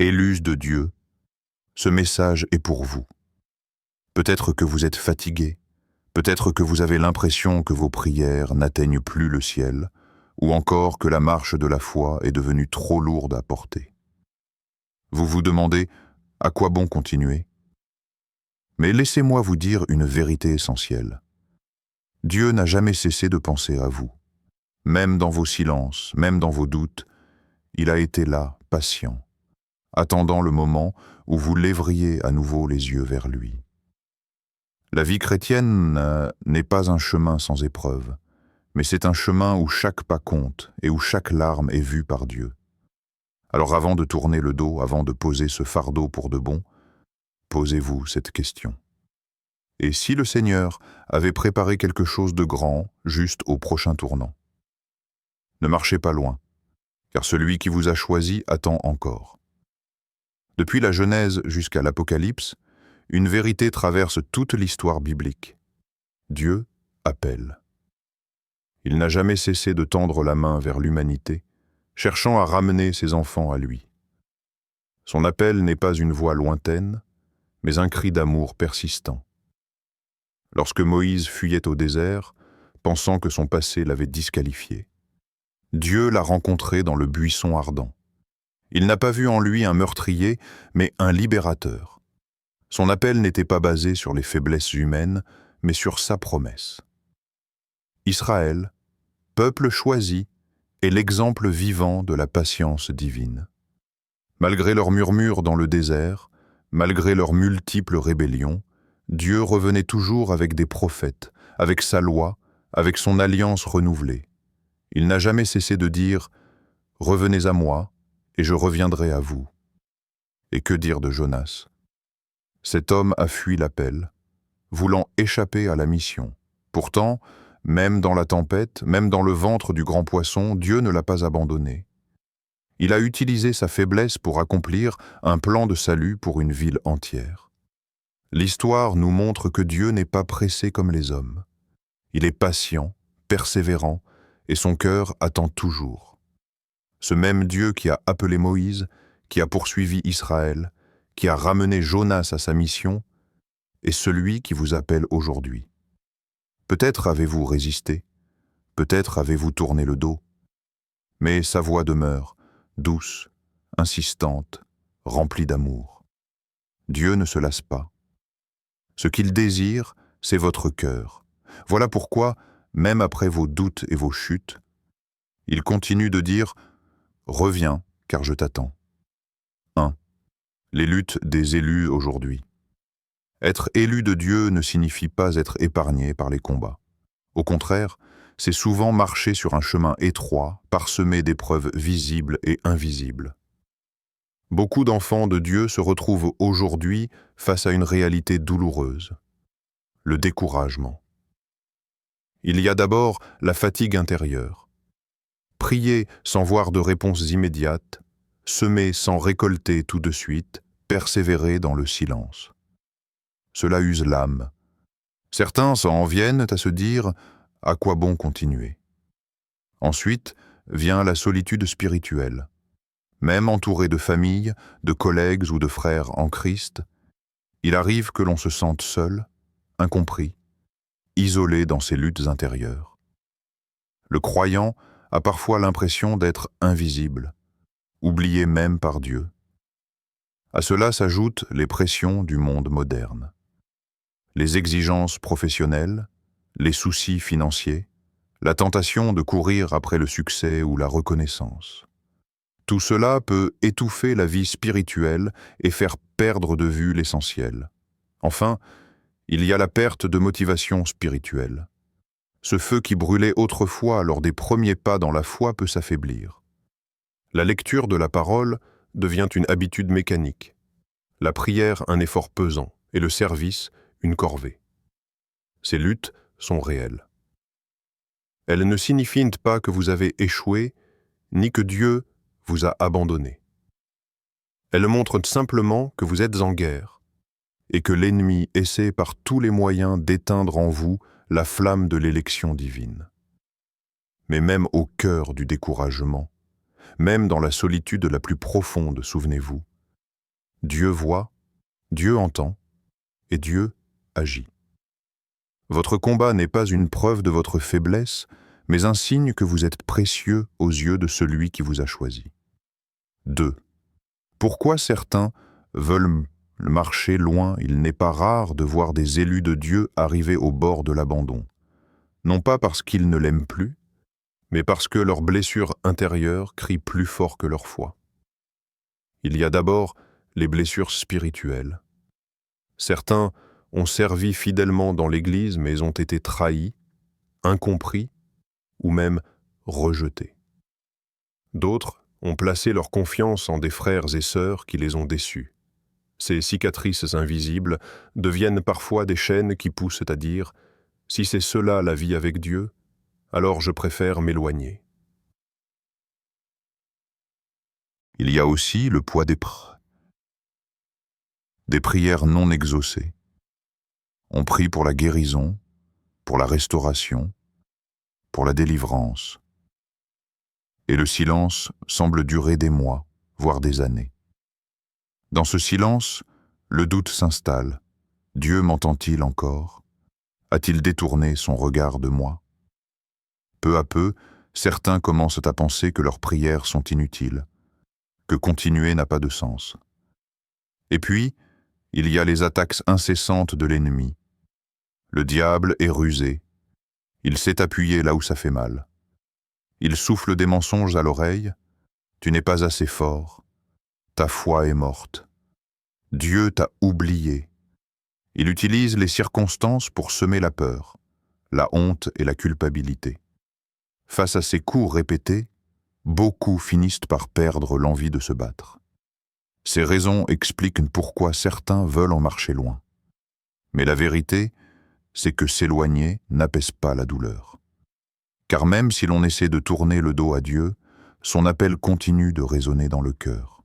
Élus de Dieu, ce message est pour vous. Peut-être que vous êtes fatigués, peut-être que vous avez l'impression que vos prières n'atteignent plus le ciel, ou encore que la marche de la foi est devenue trop lourde à porter. Vous vous demandez à quoi bon continuer? Mais laissez-moi vous dire une vérité essentielle. Dieu n'a jamais cessé de penser à vous. Même dans vos silences, même dans vos doutes, il a été là, patient, attendant le moment où vous lèveriez à nouveau les yeux vers lui. La vie chrétienne n'est pas un chemin sans épreuve, mais c'est un chemin où chaque pas compte et où chaque larme est vue par Dieu. Alors avant de tourner le dos, avant de poser ce fardeau pour de bon, posez-vous cette question. Et si le Seigneur avait préparé quelque chose de grand juste au prochain tournant? Ne marchez pas loin, car celui qui vous a choisi attend encore. Depuis la Genèse jusqu'à l'Apocalypse, une vérité traverse toute l'histoire biblique. Dieu appelle. Il n'a jamais cessé de tendre la main vers l'humanité, cherchant à ramener ses enfants à lui. Son appel n'est pas une voix lointaine, mais un cri d'amour persistant. Lorsque Moïse fuyait au désert, pensant que son passé l'avait disqualifié, Dieu l'a rencontré dans le buisson ardent. Il n'a pas vu en lui un meurtrier, mais un libérateur. Son appel n'était pas basé sur les faiblesses humaines, mais sur sa promesse. Israël, peuple choisi, est l'exemple vivant de la patience divine. Malgré leurs murmures dans le désert, malgré leurs multiples rébellions, Dieu revenait toujours avec des prophètes, avec sa loi, avec son alliance renouvelée. Il n'a jamais cessé de dire « Revenez à moi, et je reviendrai à vous ». Et que dire de Jonas? Cet homme a fui l'appel, voulant échapper à la mission. Pourtant, même dans la tempête, même dans le ventre du grand poisson, Dieu ne l'a pas abandonné. Il a utilisé sa faiblesse pour accomplir un plan de salut pour une ville entière. L'histoire nous montre que Dieu n'est pas pressé comme les hommes. Il est patient, persévérant, et son cœur attend toujours. Ce même Dieu qui a appelé Moïse, qui a poursuivi Israël, qui a ramené Jonas à sa mission, est celui qui vous appelle aujourd'hui. Peut-être avez-vous résisté, peut-être avez-vous tourné le dos, mais sa voix demeure, douce, insistante, remplie d'amour. Dieu ne se lasse pas. Ce qu'il désire, c'est votre cœur. Voilà pourquoi, même après vos doutes et vos chutes, il continue de dire « Reviens, car je t'attends ». 1. Les luttes des élus aujourd'hui. Être élu de Dieu ne signifie pas être épargné par les combats. Au contraire, c'est souvent marcher sur un chemin étroit, parsemé d'épreuves visibles et invisibles. Beaucoup d'enfants de Dieu se retrouvent aujourd'hui face à une réalité douloureuse, le découragement. Il y a d'abord la fatigue intérieure. Prier sans voir de réponse immédiate, semer sans récolter tout de suite, persévérer dans le silence. Cela use l'âme. Certains s'en viennent à se dire « à quoi bon continuer ?» Ensuite vient la solitude spirituelle. Même entouré de famille, de collègues ou de frères en Christ, il arrive que l'on se sente seul, incompris, isolé dans ses luttes intérieures. Le croyant a parfois l'impression d'être invisible, oublié même par Dieu. À cela s'ajoutent les pressions du monde moderne. Les exigences professionnelles, les soucis financiers, la tentation de courir après le succès ou la reconnaissance. Tout cela peut étouffer la vie spirituelle et faire perdre de vue l'essentiel. Enfin, il y a la perte de motivation spirituelle. Ce feu qui brûlait autrefois lors des premiers pas dans la foi peut s'affaiblir. La lecture de la parole devient une habitude mécanique. La prière un effort pesant et le service une corvée. Ces luttes sont réelles. Elles ne signifient pas que vous avez échoué, ni que Dieu vous a abandonné. Elles montrent simplement que vous êtes en guerre et que l'ennemi essaie par tous les moyens d'éteindre en vous la flamme de l'élection divine. Mais même au cœur du découragement, même dans la solitude la plus profonde, souvenez-vous, Dieu voit, Dieu entend, et Dieu agit. Votre combat n'est pas une preuve de votre faiblesse, mais un signe que vous êtes précieux aux yeux de celui qui vous a choisi. 2. Pourquoi certains veulent marcher loin? Il n'est pas rare de voir des élus de Dieu arriver au bord de l'abandon. Non pas parce qu'ils ne l'aiment plus, mais parce que leur blessure intérieure crie plus fort que leur foi. Il y a d'abord les blessures spirituelles. Certains ont servi fidèlement dans l'Église, mais ont été trahis, incompris ou même rejetés. D'autres ont placé leur confiance en des frères et sœurs qui les ont déçus. Ces cicatrices invisibles deviennent parfois des chaînes qui poussent à dire « Si c'est cela la vie avec Dieu, alors je préfère m'éloigner. » Il y a aussi le poids des prières non exaucées. On prie pour la guérison, pour la restauration, pour la délivrance. Et le silence semble durer des mois, voire des années. Dans ce silence, le doute s'installe. Dieu m'entend-il encore? A-t-il détourné son regard de moi? Peu à peu, certains commencent à penser que leurs prières sont inutiles, que continuer n'a pas de sens. Et puis, il y a les attaques incessantes de l'ennemi. Le diable est rusé. Il sait appuyer là où ça fait mal. Il souffle des mensonges à l'oreille. Tu n'es pas assez fort. Ta foi est morte. Dieu t'a oublié. Il utilise les circonstances pour semer la peur, la honte et la culpabilité. Face à ces coups répétés, beaucoup finissent par perdre l'envie de se battre. Ces raisons expliquent pourquoi certains veulent en marcher loin. Mais la vérité, c'est que s'éloigner n'apaise pas la douleur. Car même si l'on essaie de tourner le dos à Dieu, son appel continue de résonner dans le cœur.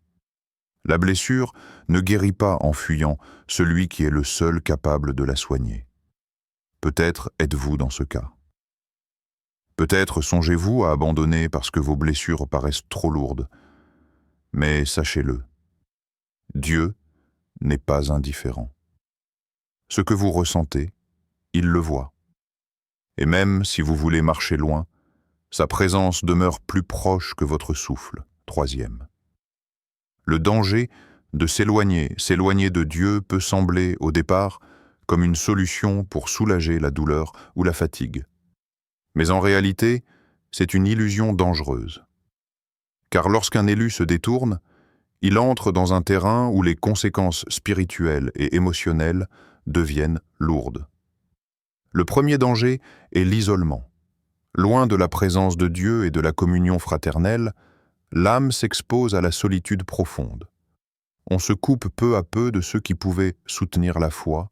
La blessure ne guérit pas en fuyant celui qui est le seul capable de la soigner. Peut-être êtes-vous dans ce cas. Peut-être songez-vous à abandonner parce que vos blessures paraissent trop lourdes. Mais sachez-le, Dieu n'est pas indifférent. Ce que vous ressentez, il le voit. Et même si vous voulez marcher loin, sa présence demeure plus proche que votre souffle. 3e. Le danger de s'éloigner de Dieu peut sembler, au départ, comme une solution pour soulager la douleur ou la fatigue. Mais en réalité, c'est une illusion dangereuse. Car lorsqu'un élu se détourne, il entre dans un terrain où les conséquences spirituelles et émotionnelles deviennent lourdes. Le premier danger est l'isolement. Loin de la présence de Dieu et de la communion fraternelle, l'âme s'expose à la solitude profonde. On se coupe peu à peu de ceux qui pouvaient soutenir la foi,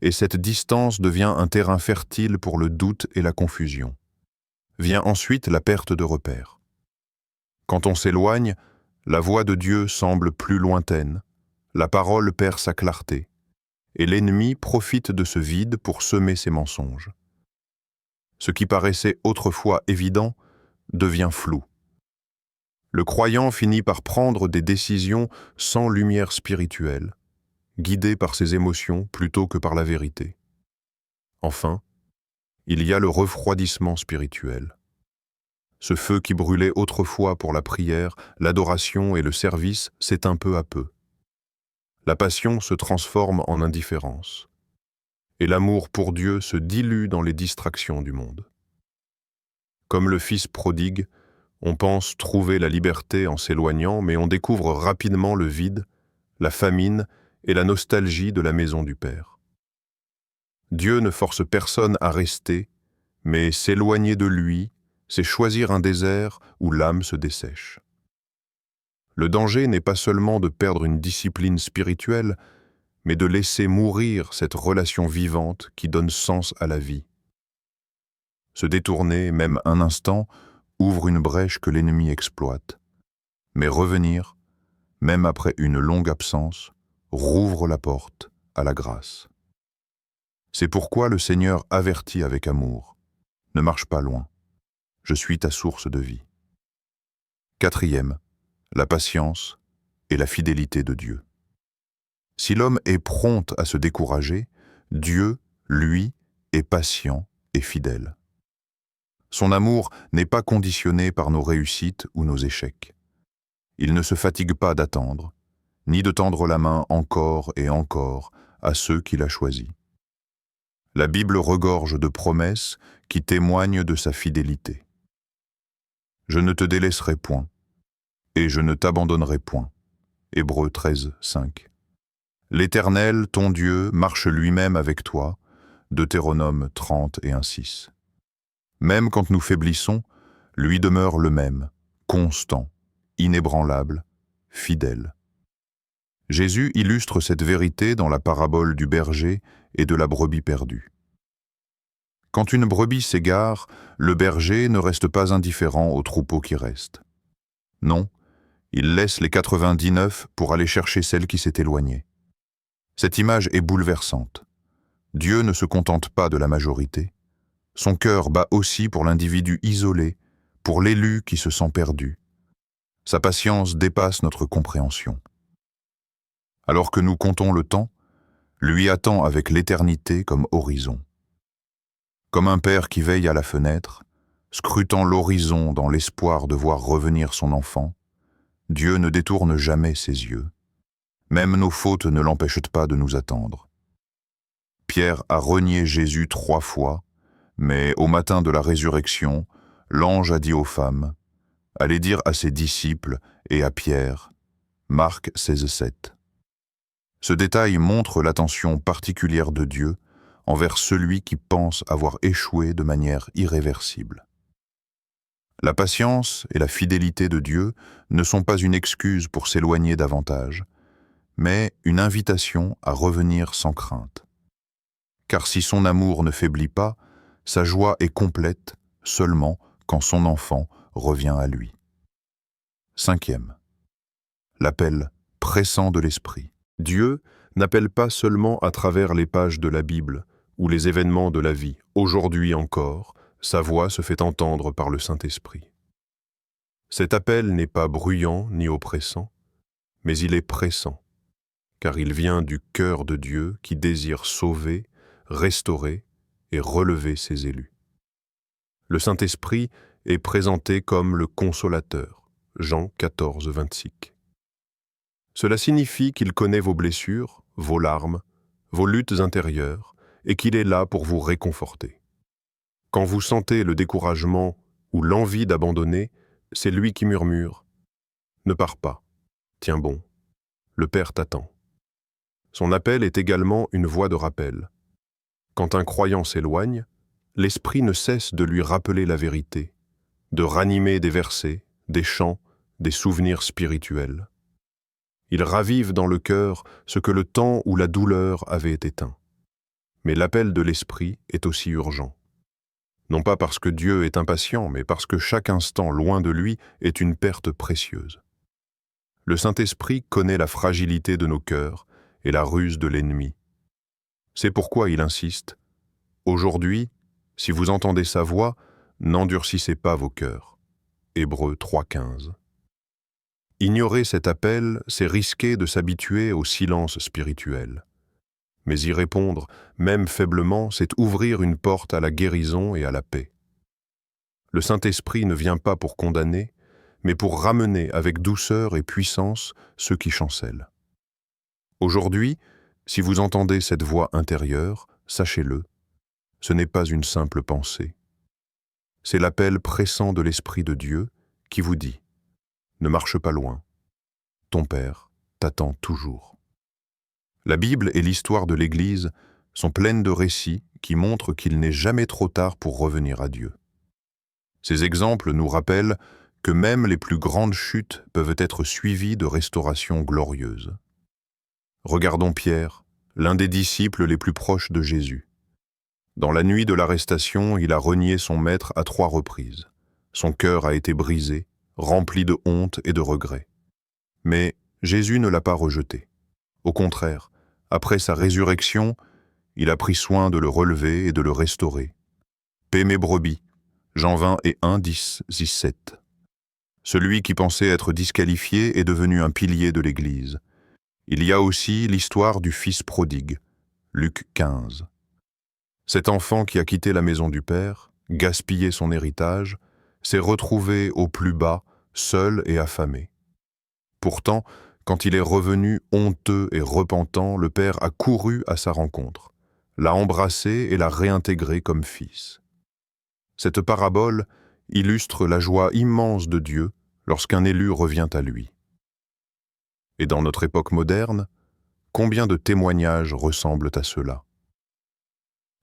et cette distance devient un terrain fertile pour le doute et la confusion. Vient ensuite la perte de repères. Quand on s'éloigne, la voix de Dieu semble plus lointaine, la parole perd sa clarté, et l'ennemi profite de ce vide pour semer ses mensonges. Ce qui paraissait autrefois évident devient flou. Le croyant finit par prendre des décisions sans lumière spirituelle, guidé par ses émotions plutôt que par la vérité. Enfin, il y a le refroidissement spirituel. Ce feu qui brûlait autrefois pour la prière, l'adoration et le service s'éteint peu à peu. La passion se transforme en indifférence, et l'amour pour Dieu se dilue dans les distractions du monde. Comme le fils prodigue, on pense trouver la liberté en s'éloignant, mais on découvre rapidement le vide, la famine et la nostalgie de la maison du Père. Dieu ne force personne à rester, mais s'éloigner de lui, c'est choisir un désert où l'âme se dessèche. Le danger n'est pas seulement de perdre une discipline spirituelle, mais de laisser mourir cette relation vivante qui donne sens à la vie. Se détourner, même un instant, ouvre une brèche que l'ennemi exploite. Mais revenir, même après une longue absence, rouvre la porte à la grâce. C'est pourquoi le Seigneur avertit avec amour. Ne marche pas loin. Je suis ta source de vie. 4e, la patience et la fidélité de Dieu. Si l'homme est prompt à se décourager, Dieu, lui, est patient et fidèle. Son amour n'est pas conditionné par nos réussites ou nos échecs. Il ne se fatigue pas d'attendre, ni de tendre la main encore et encore à ceux qu'il a choisis. La Bible regorge de promesses qui témoignent de sa fidélité. Je ne te délaisserai point, et je ne t'abandonnerai point. Hébreux 13, 5. L'Éternel, ton Dieu, marche lui-même avec toi. Deutéronome 30 et 1, 6. Même quand nous faiblissons, lui demeure le même, constant, inébranlable, fidèle. Jésus illustre cette vérité dans la parabole du berger et de la brebis perdue. Quand une brebis s'égare, le berger ne reste pas indifférent au troupeau qui reste. Non, il laisse les 99 pour aller chercher celle qui s'est éloignée. Cette image est bouleversante. Dieu ne se contente pas de la majorité. Son cœur bat aussi pour l'individu isolé, pour l'élu qui se sent perdu. Sa patience dépasse notre compréhension. Alors que nous comptons le temps, lui attend avec l'éternité comme horizon. Comme un père qui veille à la fenêtre, scrutant l'horizon dans l'espoir de voir revenir son enfant, Dieu ne détourne jamais ses yeux. Même nos fautes ne l'empêchent pas de nous attendre. Pierre a renié Jésus 3 fois, mais au matin de la résurrection, l'ange a dit aux femmes, « Allez dire à ses disciples et à Pierre. » Marc 16, 7. Ce détail montre l'attention particulière de Dieu envers celui qui pense avoir échoué de manière irréversible. La patience et la fidélité de Dieu ne sont pas une excuse pour s'éloigner davantage, mais une invitation à revenir sans crainte. Car si son amour ne faiblit pas, sa joie est complète seulement quand son enfant revient à lui. 5e. L'appel pressant de l'Esprit. Dieu n'appelle pas seulement à travers les pages de la Bible ou les événements de la vie. Aujourd'hui encore, sa voix se fait entendre par le Saint-Esprit. Cet appel n'est pas bruyant ni oppressant, mais il est pressant, car il vient du cœur de Dieu qui désire sauver, restaurer et relever ses élus. Le Saint-Esprit est présenté comme le consolateur, Jean 14, 26. Cela signifie qu'il connaît vos blessures, vos larmes, vos luttes intérieures, et qu'il est là pour vous réconforter. Quand vous sentez le découragement ou l'envie d'abandonner, c'est lui qui murmure « Ne pars pas, tiens bon, le Père t'attend ». Son appel est également une voix de rappel. Quand un croyant s'éloigne, l'Esprit ne cesse de lui rappeler la vérité, de ranimer des versets, des chants, des souvenirs spirituels. Il ravive dans le cœur ce que le temps ou la douleur avait éteint. Mais l'appel de l'Esprit est aussi urgent. Non pas parce que Dieu est impatient, mais parce que chaque instant loin de lui est une perte précieuse. Le Saint-Esprit connaît la fragilité de nos cœurs et la ruse de l'ennemi. C'est pourquoi il insiste « Aujourd'hui, si vous entendez sa voix, n'endurcissez pas vos cœurs. » Hébreux 3,15. Ignorer cet appel, c'est risquer de s'habituer au silence spirituel. Mais y répondre, même faiblement, c'est ouvrir une porte à la guérison et à la paix. Le Saint-Esprit ne vient pas pour condamner, mais pour ramener avec douceur et puissance ceux qui chancellent. Aujourd'hui, si vous entendez cette voix intérieure, sachez-le, ce n'est pas une simple pensée. C'est l'appel pressant de l'Esprit de Dieu qui vous dit « Ne marche pas loin, ton Père t'attend toujours ». La Bible et l'histoire de l'Église sont pleines de récits qui montrent qu'il n'est jamais trop tard pour revenir à Dieu. Ces exemples nous rappellent que même les plus grandes chutes peuvent être suivies de restaurations glorieuses. Regardons Pierre, l'un des disciples les plus proches de Jésus. Dans la nuit de l'arrestation, il a renié son maître à 3 reprises. Son cœur a été brisé, rempli de honte et de regret. Mais Jésus ne l'a pas rejeté. Au contraire, après sa résurrection, il a pris soin de le relever et de le restaurer. « Paix mes brebis » Jean 20 et 1, 10, 17. Celui qui pensait être disqualifié est devenu un pilier de l'Église. Il y a aussi l'histoire du fils prodigue, Luc 15. Cet enfant qui a quitté la maison du père, gaspillé son héritage, s'est retrouvé au plus bas, seul et affamé. Pourtant, quand il est revenu honteux et repentant, le père a couru à sa rencontre, l'a embrassé et l'a réintégré comme fils. Cette parabole illustre la joie immense de Dieu lorsqu'un élu revient à lui. Et dans notre époque moderne, combien de témoignages ressemblent à cela?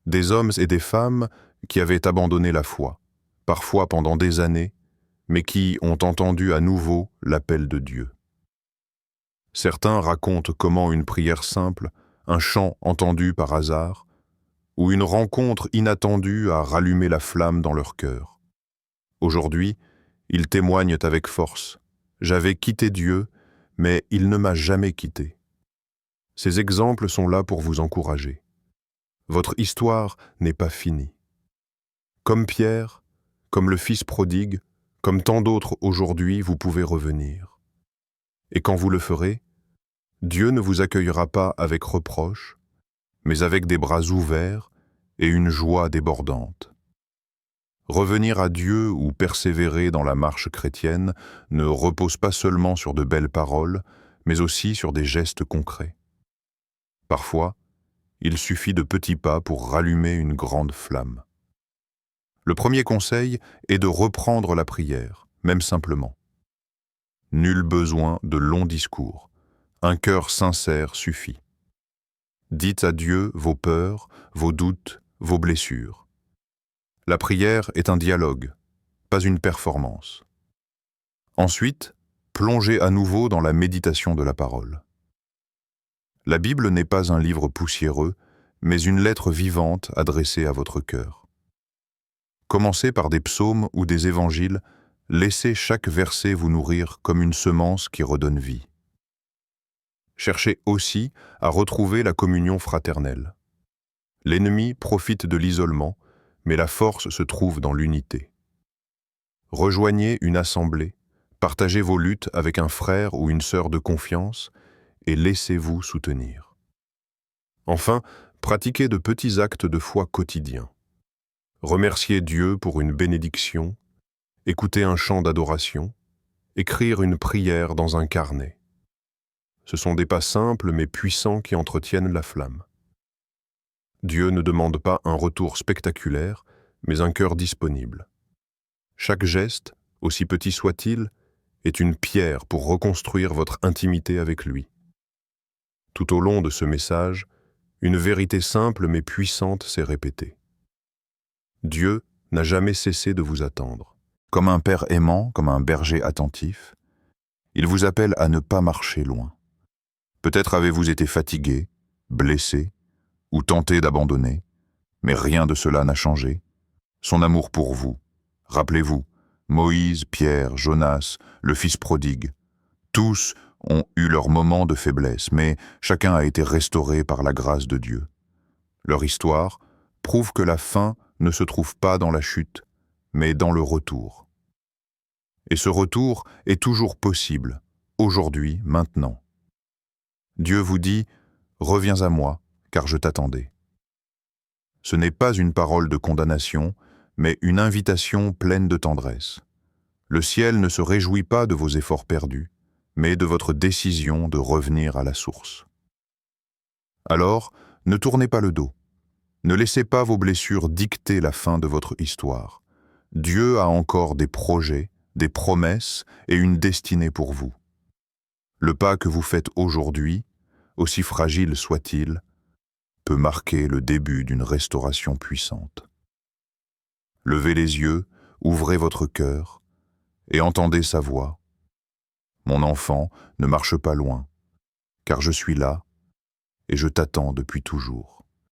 Des hommes et des femmes qui avaient abandonné la foi, parfois pendant des années, mais qui ont entendu à nouveau l'appel de Dieu. Certains racontent comment une prière simple, un chant entendu par hasard, ou une rencontre inattendue a rallumé la flamme dans leur cœur. Aujourd'hui, ils témoignent avec force. J'avais quitté Dieu, mais il ne m'a jamais quitté. Ces exemples sont là pour vous encourager. Votre histoire n'est pas finie. Comme Pierre, comme le fils prodigue, comme tant d'autres aujourd'hui, vous pouvez revenir. Et quand vous le ferez, Dieu ne vous accueillera pas avec reproche, mais avec des bras ouverts et une joie débordante. Revenir à Dieu ou persévérer dans la marche chrétienne ne repose pas seulement sur de belles paroles, mais aussi sur des gestes concrets. Parfois, il suffit de petits pas pour rallumer une grande flamme. Le premier conseil est de reprendre la prière, même simplement. Nul besoin de longs discours. Un cœur sincère suffit. Dites à Dieu vos peurs, vos doutes, vos blessures. La prière est un dialogue, pas une performance. Ensuite, plongez à nouveau dans la méditation de la parole. La Bible n'est pas un livre poussiéreux, mais une lettre vivante adressée à votre cœur. Commencez par des psaumes ou des évangiles, laissez chaque verset vous nourrir comme une semence qui redonne vie. Cherchez aussi à retrouver la communion fraternelle. L'ennemi profite de l'isolement, mais la force se trouve dans l'unité. Rejoignez une assemblée, partagez vos luttes avec un frère ou une sœur de confiance et laissez-vous soutenir. Enfin, pratiquez de petits actes de foi quotidiens. Remerciez Dieu pour une bénédiction, écouter un chant d'adoration, écrire une prière dans un carnet. Ce sont des pas simples mais puissants qui entretiennent la flamme. Dieu ne demande pas un retour spectaculaire, mais un cœur disponible. Chaque geste, aussi petit soit-il, est une pierre pour reconstruire votre intimité avec lui. Tout au long de ce message, une vérité simple mais puissante s'est répétée. Dieu n'a jamais cessé de vous attendre. Comme un père aimant, comme un berger attentif, il vous appelle à ne pas marcher loin. Peut-être avez-vous été fatigué, blessé, ou tenté d'abandonner, mais rien de cela n'a changé. Son amour pour vous, rappelez-vous, Moïse, Pierre, Jonas, le fils prodigue, tous ont eu leurs moments de faiblesse, mais chacun a été restauré par la grâce de Dieu. Leur histoire prouve que la fin ne se trouve pas dans la chute, mais dans le retour. Et ce retour est toujours possible, aujourd'hui, maintenant. Dieu vous dit « Reviens à moi, car je t'attendais ». Ce n'est pas une parole de condamnation, mais une invitation pleine de tendresse. Le ciel ne se réjouit pas de vos efforts perdus, mais de votre décision de revenir à la source. Alors, ne tournez pas le dos. Ne laissez pas vos blessures dicter la fin de votre histoire. Dieu a encore des projets, des promesses et une destinée pour vous. Le pas que vous faites aujourd'hui, aussi fragile soit-il, peut marquer le début d'une restauration puissante. Levez les yeux, ouvrez votre cœur et entendez sa voix. Mon enfant, ne marche pas loin, car je suis là et je t'attends depuis toujours.